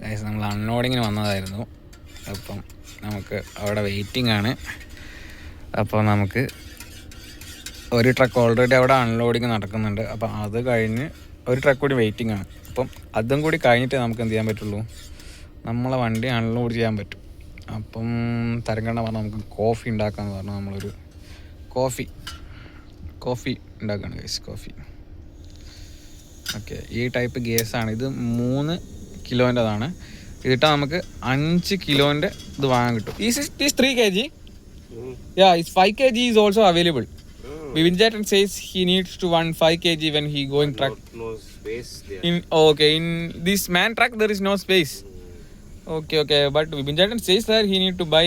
Guys നമ്മൾ അൺലോഡിങ്ങിന് വന്നതായിരുന്നു. അപ്പം നമുക്ക് അവിടെ വെയിറ്റിംഗ് ആണ്. അപ്പോൾ നമുക്ക് ഒരു ട്രക്ക് ഓൾറെഡി അവിടെ അൺലോഡിങ് നടക്കുന്നുണ്ട്. അപ്പം അത് കഴിഞ്ഞ് ഒരു ട്രക്ക് കൂടി വെയിറ്റിംഗ് ആണ്. അപ്പം അതും കൂടി കഴിഞ്ഞിട്ടേ നമുക്ക് എന്ത് ചെയ്യാൻ പറ്റുള്ളൂ, നമ്മളെ വണ്ടി അൺലോഡ് ചെയ്യാൻ പറ്റും. അപ്പം തരങ്കണ്ണ പറഞ്ഞാൽ നമുക്ക് കോഫി ഉണ്ടാക്കാമെന്ന് പറഞ്ഞു. നമ്മളൊരു കോഫി ഉണ്ടാക്കുകയാണ് ഗൈസ്. Coffee okay. ഈ ടൈപ്പ് ഗ്യാസാണ് ഇത്. 3 കിലോൻ്റെതാണ്. ഇതിട്ടാൽ നമുക്ക് 5 കിലോൻ്റെ ഇത് വാങ്ങാൻ കിട്ടും. Is 3 kg? Yeah, it's 5 kg is also available. Vivin Jatan says he needs to run 5 kg when he going truck. No space there. In this man truck there is no space. Okay. But Vivin Jatan says that he need to buy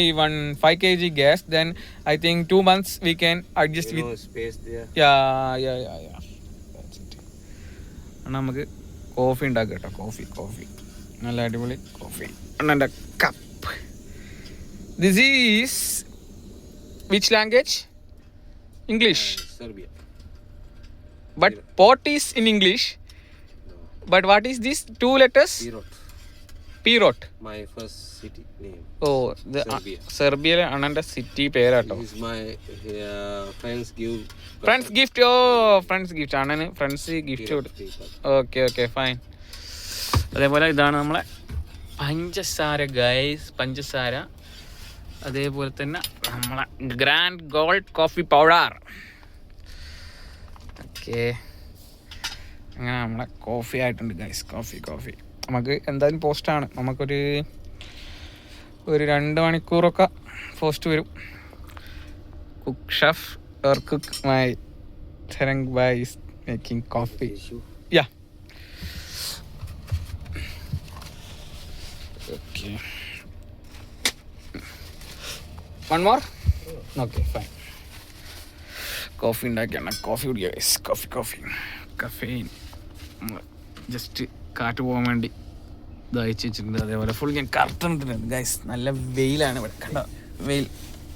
5 kg gas. Then I think 2 months we can adjust with. No space there. Yeah. That's it. നമുക്ക് coffee ഉണ്ടാക്കാം കേട്ടോ. Coffee നല്ല അടിപൊളി coffee. അണ്ണൻ്റെ cup. This is which language? English. Serbia. But pot is in English. But what is this 2 letters? Pirot. My first city name. Oh, the Serbia അണ്ണൻ്റെ city പേരാട്ടോ. This is my friends gift. Friends gift. അണ്ണന് friends gift കൊടുത്തു. Okay fine. അതേപോലെ ഇതാണ് നമ്മളെ പഞ്ചസാര guys. പഞ്ചസാര. അതേപോലെ തന്നെ നമ്മളെ grand gold coffee powder. Okay. അങ്ങനെ നമ്മളെ കോഫി ആയിട്ടുണ്ട് ഗൈസ്. കോഫി നമുക്ക് എന്തായാലും പോസ്റ്റാണ്. നമുക്കൊരു 2 മണിക്കൂറൊക്കെ പോസ്റ്റ് വരും. Cook chef or cook my Tarang ബൈ is making coffee. Yeah okay. One more? Okay, fine. Coffee ഉണ്ടാക്കിയാണ്. കോഫി കുടിക്കുക ഗൈസ്. കോഫി കഫെയിൻ ജസ്റ്റ് കാറ്റ് പോകാൻ വേണ്ടി ഇത് അയച്ചു വെച്ചിട്ടുണ്ട്. അതേപോലെ ഫുൾ ഞാൻ കറക്റ്റ് ഇട്ടിട്ടുണ്ട് ഗൈസ്. നല്ല വെയിലാണ് ഇവിടെ. കണ്ടോ വെയിൽ.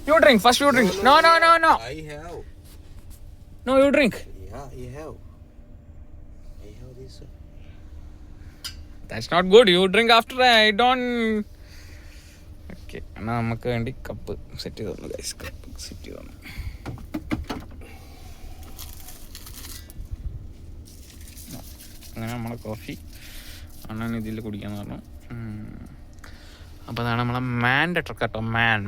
You drink. First you drink. No. I have. No, you drink. Yeah, I have this one. That's not good. You drink after I don't. Okay. എന്നാൽ നമുക്ക് വേണ്ടി കപ്പ് സെറ്റ് ചെയ്ത് തന്നു ഗൈസ്. കപ്പ് സെറ്റ് ചെയ്ത് തന്നു. അങ്ങനെ നമ്മളെ കോഫി അണ്ണൻ ഇതിൽ കുടിക്കാന്ന് പറഞ്ഞു. അപ്പോൾ അതാണ് നമ്മളെ മാൻ്റെ ട്രക്ക് കേട്ടോ. മാൻ